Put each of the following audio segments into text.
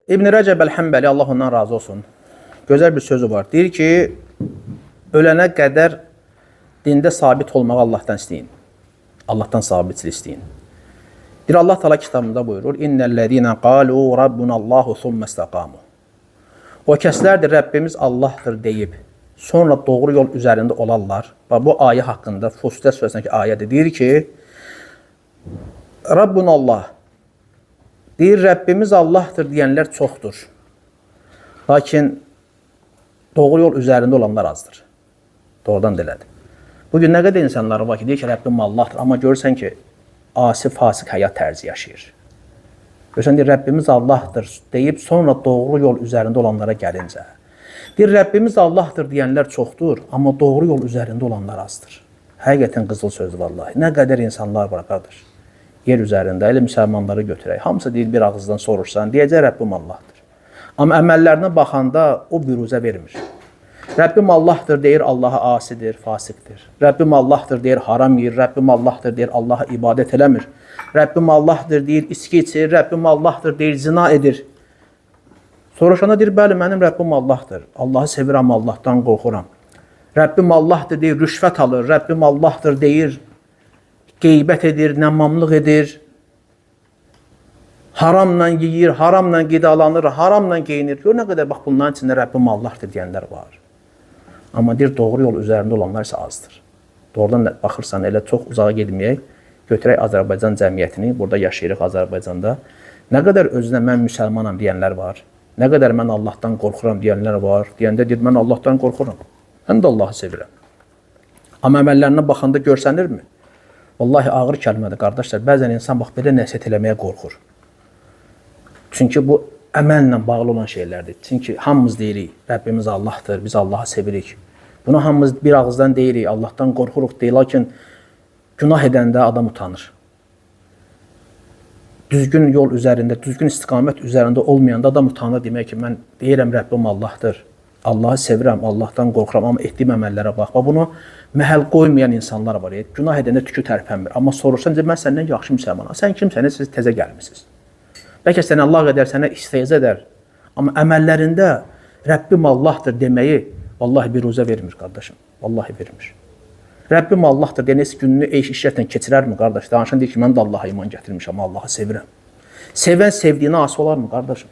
İbn Rəcəb Əl-Həmbəli, Allah ondan razı olsun, gözəl bir sözü var. Deyir ki, ölənə qədər dində sabit olmağı Allahdan istəyin. Allahdan sabitlik istəyin. Deyir, Allah Teala kitabında buyurur, İnnellezîne qâlû rabbunallahu thumme istaqâmû. O kəslərdir, Rəbbimiz Allahdır deyib, sonra doğru yol üzərində olarlar. Bu ayə haqqında, Fussilet surəsindəki ayədir. Deyir ki, Rabbunallah, deyir, Rəbbimiz Allahdır deyənlər çoxdur. Lakin doğru yol üzərində olanlar azdır. Doğrudan delədir. Bugün nə qədər insanlar var ki, deyir ki, Rəbbim Allahdır. Amma görürsən ki, asi, fasik həyat tərzi yaşayır. Görürsən, deyir, Rəbbimiz Allahdır deyib, sonra doğru yol üzərində olanlara gəlincə. Deyir, Rəbbimiz Allahdır deyənlər çoxdur, amma doğru yol üzərində olanlar azdır. Həqiqətən qızıl sözdür vallahi. Nə qədər insanlar var, qardaş. Yer üzərində, elə müsəlmanları götürək. Hamısı deyir, bir ağızdan sorursan, deyəcək Rəbbim Allahdır. Amma əməllərinə baxanda o büruzə vermir. Rəbbim Allahdır deyir, Allaha asidir, fasikdir. Rəbbim Allahdır deyir, haram yiyir. Rəbbim Allahdır deyir, Allaha ibadət eləmir. Rəbbim Allahdır deyir, içki içir. Rəbbim Allahdır deyir, zina edir. Soruşana deyir, bəli, mənim Rəbbim Allahdır. Allahı sevirəm, Allahdan qorxuram. Rəbbim Allahdır deyir, rüşvət alır. Rəbbim Allahdır deyir, qeybət edir, nəmmamlıq edir. Haramla yiyir, haramla qidalanır, haramla geyinir. Gör nə qədər, bax bunların içində Rəbbim Allahdır deyənlər var. Amma deyir, doğru yol üzərində olanlar isə azdır. Doğrudan baxırsan, elə çox uzağa gedməyək, götürək Azərbaycan cəmiyyətini, burada yaşayırıq Azərbaycanda. Nə qədər özünə mən müsəlmanam deyənlər var. Nə qədər mən Allahdan qorxuram deyənlər var. Deyəndə deyir, mən Allahdan qorxuram. Mən də Allahı sevirəm. Amma əməllərinə baxanda görsənirmi? Vallahi ağır kəlmədir, qardaşlar. Bəzən insan bax, belə nəsihət eləməyə qorxur. Çünki bu əməllə bağlı olan şeylərdir. Çünki hamımız deyirik, Rəbbimiz Allahdır, biz Allahı sevirik. Bunu hamımız bir ağızdan deyirik, Allahdan qorxuruq deyil. Lakin günah edəndə adam utanır. Düzgün yol üzərində, düzgün istiqamət üzərində olmayanda adam utanır demək ki, mən deyirəm Rəbbim Allahdır. Allahı sevirəm, Allahdan qorxuram, amma etdiyim əməllərə bax. Bunu məhəl qoymayan insanlar var. Günah edəndə tükü tərpənmir. Amma sorursan, mən səndən yaxşı müsəlmanam. Sən kimsəniz, siz təzə gəlmişsiniz. Bəlkə sənə Allah qədər sənə istəyəcə edər. Amma əməllərində Rəbbim Allahdır deməyi vallahi bir ruzə vermir, qardaşım. Vallahi vermir. Rəbbim Allahdır deyəniz gününü eyş işlətlə keçirərmi, qardaş? Danışan deyir ki, mən də Allaha iman gətirmişəm, Allahı sevirəm. Sevən sevdiyinə asi olarmı, qardaşım?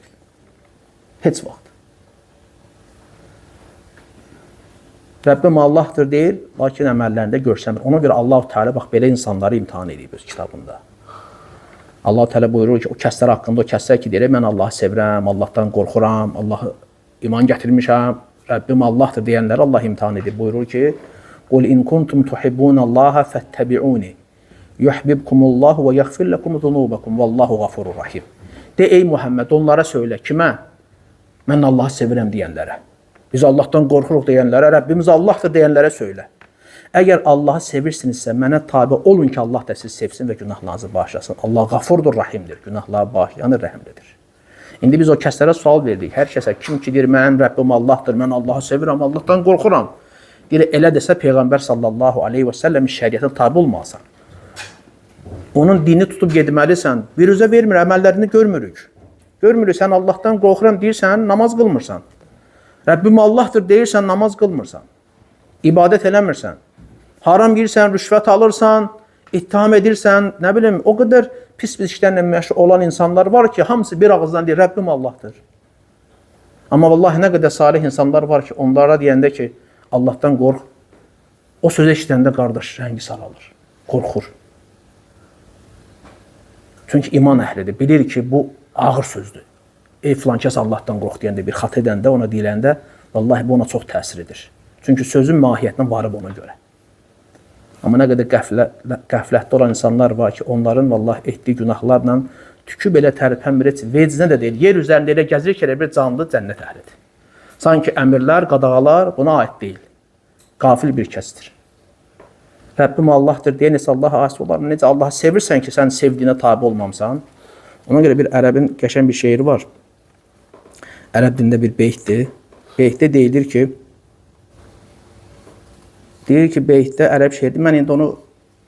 Heç vaxt. Rəbbim Allahdır deyir, lakin əməllərində görsəmir. Ona görə Allah-u Teala bax, belə insanları imtihan edib öz kitabında. Allah-u Teala buyurur ki, o kəslər haqqında, o kəslər ki, deyir, mən Allahı sevirəm, Allahdan qorxuram, Allahı iman gətirmişəm, Rəbbim Allahdır deyənləri Allah imtihan edib. Buyurur ki, قُلْ إِنْ كُنْتُمْ تُحِبُّونَ اللّٰهَ فَاتَّبِعُونِ يُحْبِبْكُمُ اللّٰهُ وَيَغْفِرْ لَكُمْ ذُنُوبَكُمْ وَاللّٰهُ غَفُورٌ رَحِيمٌ. De ey Muhammed, onlara söylə, kimə? Mən Allahı sevirəm deyənlərə. Biz Allahdan qorxuruq deyənlərə, Rəbbimiz Allahdır deyənlərə söylə. Əgər Allahı sevirsinizsə, mənə tabi olun ki, Allah da sizi sevsin və günahlarınızı bağışlasın. Allah Gafurdur, Rahimdir. Günahları bağışlayanır, rəhimlidir. İndi biz o kəslərə sual verdik. Hər kəsə kim ki deyir, mənim Rəbbim Allahdır, mən Allahı sevirəm, Allahdan qorxuram. Deyir, elə desə Peyğəmbər sallallahu aleyhi və səlləmin şəriyyətinə tabi olmalısan. Onun dini tutub gedməlisən. Virüzə vermir, əməllərini görmürük. Görmürük, sən Allahdan qorxuram deyirsən, namaz qılmırsan. Rəbbim Allahdır deyirsən, namaz qılmırsan. İbadət eləmirsən. Haram yiyirsən, rüşvət alırsan, ittiham edirsən, nə bilim, o qədər pis işlərlə məşğul olan insanlar var ki, hamısı bir ağızdan deyir, Rəbbim Allahdır. Amma vallahi nə qədər salih insanlar var ki, onlara deyəndə ki, Allahdan qorx, o sözə işləndə qardaş rəngi saralır, qorxur. Çünki iman əhlidir, bilir ki, bu ağır sözdür. Ey filan kəs Allahdan qorx deyəndə, bir xat edəndə, ona deyiləndə, vallahi bu ona çox təsir edir. Çünki sözün mahiyyətinə varıb ona görə. Amma nə qədər qəflətdə olan insanlar var ki, onların vallahi etdiyi günahlarla tükü belə tərpənmir, vecinə də deyil, yer üzərində elə gəzir ki, elə bir canlı cənnət əhlidir. Sanki əmirlər, qadağalar buna aid deyil. Qafil bir kəsdir. Rəbbim Allahdır deyə necə Allaha asi olar? Necə Allahı sevirsən ki, sən sevdiyinə tabi olmamsan? Ona görə bir ərəbin qəşən bir şeiri var. Ərəb dində bir beytdir. Beytdə deyilir ki, beytdə ərəb şeirdir. Mən indi onu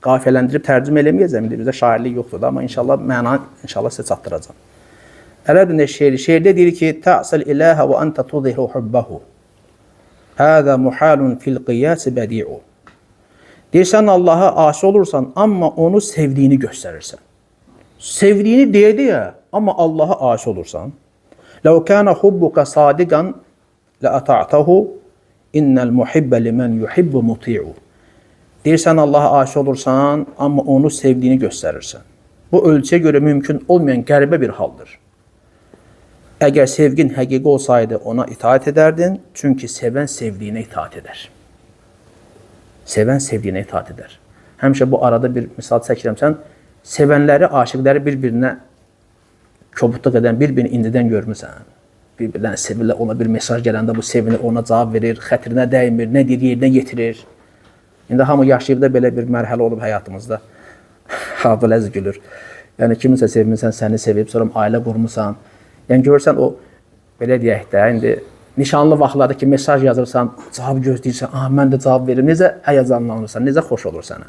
qafiyələndirib tərcümə eləməyəcəm. Bizdə şairlik yoxdur da, amma inşallah məna sizə çatdıracam. Ərəb dilində şeirdə deyir ki, ta'sal ilaha və anta tudhiru hubbahu. Hada muhalun fil qiyas badi'u. Deyirsən Allaha aşiq olursan, amma onu sevdiyini göstərirsən. Sevdiyini deyə, amma Allaha aşiq olursan. Ləv kana hubbuka sadiqan la ata'tahu innal muhibba limen yuhibbu muti'u. Deyirsən Allaha aşiq olursan, amma onu sevdiyini göstərirsən. Bu ölçüyə görə mümkün olmayan qəribə bir haldır. Əgər sevgin həqiqi olsaydı ona itaat edərdin, çünki sevən sevdiyinə itaat edər. Sevən sevdiyinə itaat edər. Həmişə bu arada bir misal çəkirəm, sən sevənləri, aşiqləri bir-birinə kobudluq edən, bir-birini indidən görmüsən. Bir-birlərini sevirlər, ona bir mesaj gələndə bu sevinir, ona cavab verir, xətrinə dəymir, nə deyir, yerinə yetirir. İndi hamı yaşayıb da belə bir mərhələ olub həyatımızda. Abdüləz gülür. Yəni kiminsə sevmirsən, səni sevib, sonra ailə qurmusan. Yəni görürsən o, belə deyək də, indi nişanlı vaxtlarda ki, mesaj yazırsan, cavab gözləyirsən, mən də cavab verim, necə həyəcanlanırsan, necə xoş olur sənə.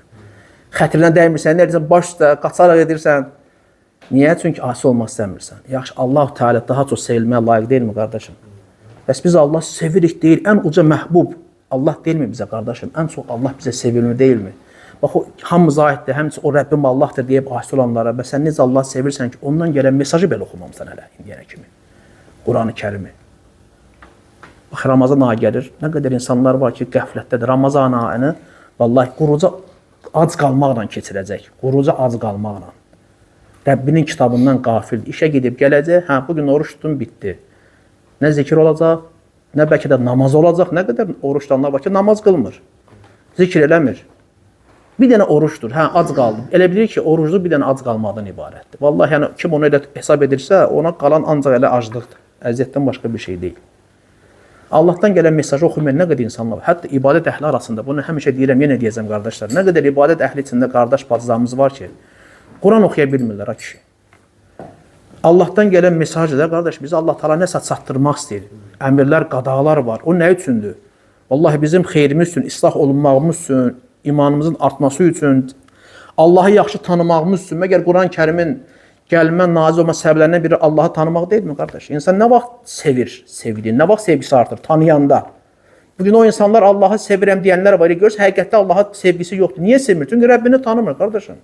Xətrinə dəymirsən, neredəsə başda, qaçaraq edirsən. Niyə? Çünki asi olmaq istəmirsən. Yaxşı, Allah-u Teala daha çox sevilməyə layiq deyilmi, qardaşım? Bəs biz Allah sevirik deyil, ən uca məhbub. Allah deyilmi bizə, qardaşım? Ən çox Allah bizə sevilmir deyilmi? Bax, o hamımıza aiddir, həmçə o Rəbbim Allahdır deyib asi olanlara, və sən necə Allah sevirsən ki, ondan gələn mesajı belə oxumamısan hələ, indiyənə kimi. Quran-ı Kərimi. Bax, Ramazan ayı gəlir, nə qədər insanlar var ki, qəflətdədir. Ramazan ayını, vallahi, quruca ac qalmaqla keçirəcək, quruca ac qalmaqla. Rəbbinin kitabından qafildir, işə gedib gələcək, bugün oruç tutun, bitdi. Nə zikir olacaq, nə bəlkə də namaz olacaq, nə qədər oruç tutanlar var ki, namaz qılmır, zikir eləmir. Bir dənə oruçdur, ac qaldım. Elə bilir ki, oruclu bir dənə ac qalmaqdan ibarətdir. Vallahi, yəni, kim onu elə hesab edirsə, ona qalan ancaq elə aclıqdır. Əziyyətdən başqa bir şey deyil. Allahdan gələn mesajı oxumayan nə qədər insanlar var. Hətta ibadət əhli arasında, bunu həmişə deyirəm, yenə deyəcəm qardaşlar. Nə qədər ibadət əhli içində qardaş bacılarımız var ki, Quran oxuya bilmirlər, ha kişi. Allahdan gələn mesajı da, qardaş, bizi Allah Teala nəsə çatdırmaq istəyir. Əmirlər, qadağalar var. O nə üçündür? Vallahi bizim xeyrimiz üçün, islah olunmağımız üçün, imanımızın artması üçün, Allahı yaxşı tanımağımız üçün, məgər Quran-Kərimin gəlmə, nazil olma səbəblərindən biri Allahı tanımaq deyilmi, qardaş? İnsan nə vaxt sevir, sevdiğini, nə vaxt sevgisi artır, tanıyanda. Bugün o insanlar Allahı sevirəm deyənlər var, görürsə, həqiqətdə Allah'a sevgisi yoxdur. Niyə sevmir? Çünki Rəbbini tanımır, qardaşım.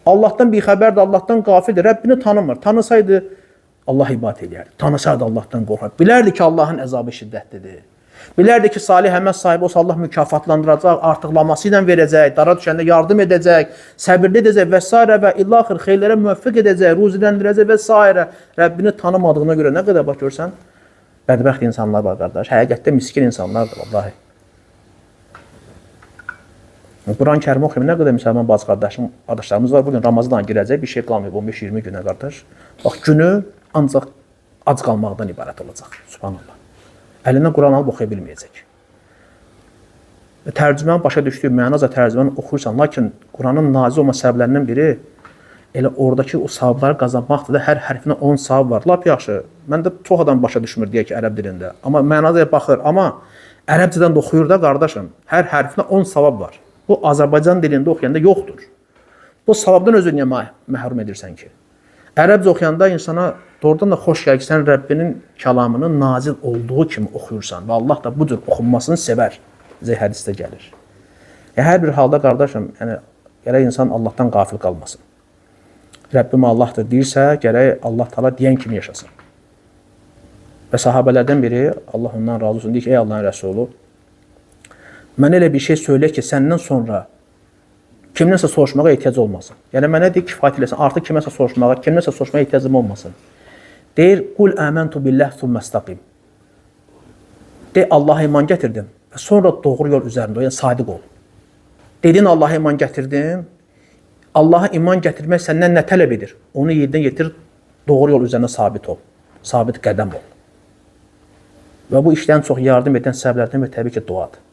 Allahdan bir xəbərdir, Allahdan qafildir, Rəbbini tanımır. Tanısaydı, Allah ibadət edərdi. Tanısaydı, Allahdan qorxar. Bilərdi ki, Allahın əzabı şiddətlidir. Bilərdi ki, salih əməl sahibi olsa Allah mükafatlandıracaq, artıqlaması ilə verəcək, dara düşəndə yardım edəcək, səbirli edəcək və s. və illaxır xeyirlərə müvəffəq edəcək, ruziləndirəcək və s. Rəbbini tanımadığına görə nə qədər bax görsən, bədbəxt insanlar var, qardaş. Həqiqətdə miskin insanlardır, vallahi. Quran-ı Kərimi oxuyum, nə qədər müsəlman bacı qardaşlarımız var. Bugün Ramazan girəcək, bir şey qalmayıb 15-20 günə, qardaş. Bax, günü ancaq ac qalmaqdan ibarət olacaq. Subhanallah. Əlindən Quran alıb oxuya bilməyəcək. Tərcümənin başa düşdüyü mənaca tərcüməni oxuyursan, lakin Quranın nazil olma səbəblərindən biri elə oradakı o savabları qazanmaqdır da, hər hərfinə 10 savab var. Lap yaxşı, mən də çox adam başa düşmür deyək ki, ərəb dilində. Amma mənacaya baxır, amma ərəbcədən də oxuyur da, qardaşım, hər hərfinə 10 savab var. Bu, Azərbaycan dilində oxuyanda yoxdur. Bu savabdan özü niyə məhrum edirsən ki? Ərəbcə oxuyanda insana doğrudan da xoş gəlir ki, sən Rəbbinin kəlamının nazil olduğu kimi oxuyursan və Allah da bu cür oxunmasını sevər. Bizə hədisdə gəlir. Hər bir halda, qardaşım, gərək insan Allahdan qafil qalmasın. Rəbbim Allahdır deyirsə, gərək Allah Teala deyən kimi yaşasın. Və sahabələrdən biri, Allah ondan razı olsun, deyir ki, ey Allahın Rəsulu, mənə elə bir şey söylə ki, səndən sonra kimdənsə soruşmağa ehtiyac olmasın. Yəni, mənə deyir, kifayət eləsin, artıq kiməsə soruşmağa, kimdənsə soruşmağa ehtiyacım olmasın. Deyir, qul əməntu billəh thumməstəqim. Deyir, Allah'a iman gətirdim və sonra doğru yol üzərində, yəni sadiq ol. Dedin, Allah'a iman gətirdim, Allah'a iman gətirmək səndən nə tələb edir? Onu yerinə yetir, doğru yol üzərində sabit ol, sabit qədəm ol. Və bu işlərin çox yardım edən səbəblərdən və təbii ki, duadır.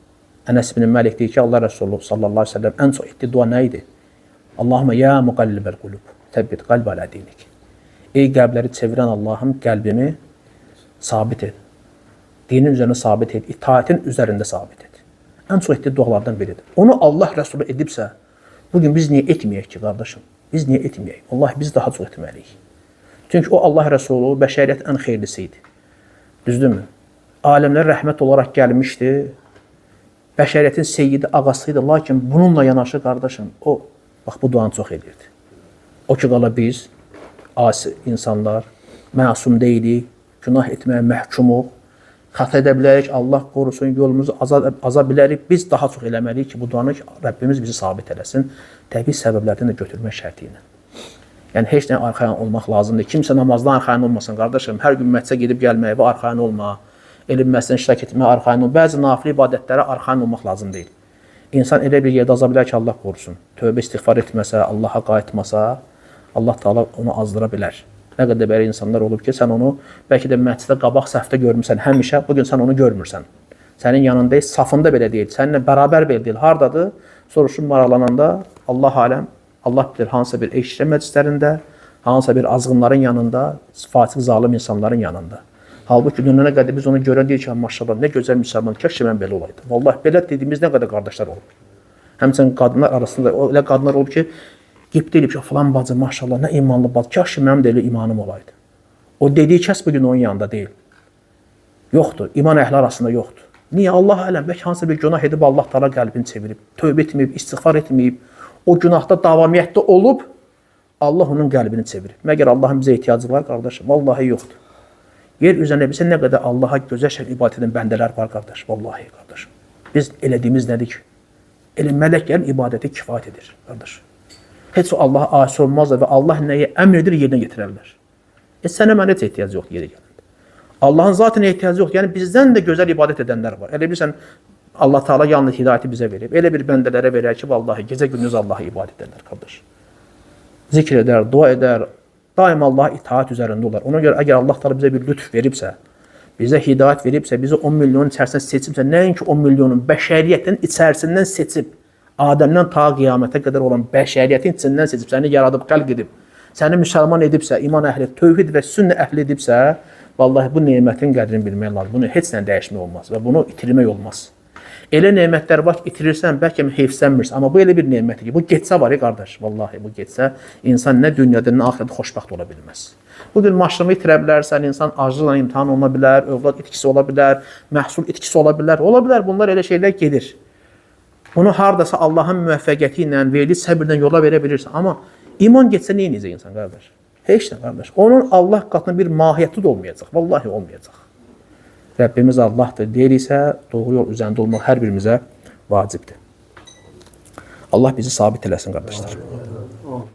Ənəs ibn Məlik deyir ki, Allah Resulü sallallahu aleyhi ve sellem ən çox etdiyi dua nə idi? Allahümə ya muqallibəl qulub, təbbit qalb alə dinik. Ey qəlbləri çevirən Allahım, qəlbimi sabit et. Dinin üzərində sabit et, itaətin üzərində sabit et. Ən çox etdiyi dualardan biridir. Onu Allah Resulü edibsə, bugün biz niyə etməyək ki, qardaşım? Biz niyə etməyək? Allah biz daha çox etməliyik. Çünki o Allah Rəsulu, bəşəriyyət ən xeyirlisi idi. Düzdürmü? Aləmlər rəhmət olaraq gəlmişdi. Bəşəriyyətin seyyidi, ağası idi. Lakin bununla yanaşı qardaşım, o, bax bu duanı çox edirdi. O ki, qala biz, asi insanlar, məsum deyilik, günah etməyə məhkumuq, xəta edə bilərik, Allah qorusun, yolumuzu aza bilərik. Biz daha çox eləməliyik ki, bu duanı ki, Rəbbimiz bizi sabit eləsin, təbii səbəblərdən də götürmək şərti ilə. Yəni, heç nə arxayan olmaq lazımdır. Kimsə namazdan arxayan olmasın, qardaşım. Hər gün məhcə gedib gəlməyə və arxayan olma, elm məhcəsinə iştirak etməyə arxayan olma. Bəzi nafilə ibadətlərə arxayan olmaq lazım deyil. İnsan elə bir yerdə aza bilər ki, Allah qorusun. Tövbə istiğfar etməsə, Allaha qayıtmasa, Allah Taala onu azdıra bilər. Nə qədər belə insanlar olub ki, sən onu bəlkə də məsciddə qabaq səhvdə görmüsən həmişə, bugün sən onu görmürsən. Sənin yanındayız, safında belə deyil, səninlə bərabər belə deyil. Hardadır? Soruşun maraqlananda Allah aləm, Allah bilir hansısa bir eşrə məclislərində, hansısa bir azğınların yanında, fasıq zalim insanların yanında. Halbuki dünyana qədər biz onu görən deyil ki, maşallah nə gözəl müsəlman, kəşke mən belə olaydım. Vallahi belə dediyimiz nə qədər qardaşlar olub. Həmçinin qadınlar arasında elə qadınlar olub ki, qib deyilib ki, falan bacı, maşallah, nə imanlı bacı, kəşke mənim də elə imanım olaydı. O dediyi kəs bugün onun yanında deyil. Yoxdur, iman əhli arasında yoxdur. Niyə? Allah ələm, bəlkə hansısa bir günah edib, Allah Taala qəlbini çevirib, tövbə etməyib, istiğfar etməyib, o günahda davamiyyətdə olub, Allah onun qəlbini çevirib. Məgər Allahın bizə ehtiyacı var, qardaşım? Vallahi yoxdur. Yer üzərində bizə nə qədər Allaha gözəl ibadət edən bəndələr var, qardaş. Vallahi, qardaşım. Biz elədiyimiz nədir ki? Elə mələklərin ibadəti kifayət edir, qardaş. Heç o Allaha asi olmazlar və Allah nəyə əmr edir, yerinə getirərlər. Sənə mənə heç ehtiyacı yoxdur yeri gəlində. Allahın zatına ehtiyacı yoxdur. Yəni bizdən də gözəl ibadət edənlər var. Elə bilirsən, Allah Taala yalnız hidayəti bizə verib. Elə bir bəndələrə verər ki, vallahi gecə gündüz Allaha ibadət edərlər, qardaş. Zikr edər, dua edər, daim Allaha itaat üzərində olar. Ona görə əgər Allah Taala bizə bir lütf veribsə, bizə hidayət veribsə, bizi 10 milyonun içərisindən seçibsə, nəinki 10 milyonun bəşəriyyətin içərisindən seçib, Adəmdən ta qiyamətə qədər olan bəşəriyyətin içindən seçib, səni yaradıb, xəlq edib, səni müsəlman edibsə, iman əhli, tövhid və sünnə əhli edibsə, vallahi bu nemətin qədrini bilmək lazım. Bunu heç nə dəyişmək olmaz və bunu itirmək olmaz. Elə nemətlər var ki, itirirsən, bəlkə heyfsənmirsən, amma bu elə bir nemətdir ki, bu getsə var ya qardaş, vallahi bu getsə, insan nə dünyada, nə axirədə xoşbəxt ola bilməz. Bugün maşını itirə bilərsən, insan acılıqla imtihan ola bilər, övlad itkisi ola bilər, məhsul itkisi ola bilər, bunlar elə şeylər gedir. Bunu hardasa Allahın müvəffəqiyyəti ilə, verdiyi səbirdən yola verə bilirsən, amma iman getsə nə edəcək insan, qardaş? Heç nə, qardaş. Onun Allah qatında bir mahiyyəti də olmayacaq, vallahi olmayacaq. Rəbbimiz Allahdır deyirsə, doğru yol üzərində olmaq hər birimizə vacibdir. Allah bizi sabit eləsin, qardaşlar.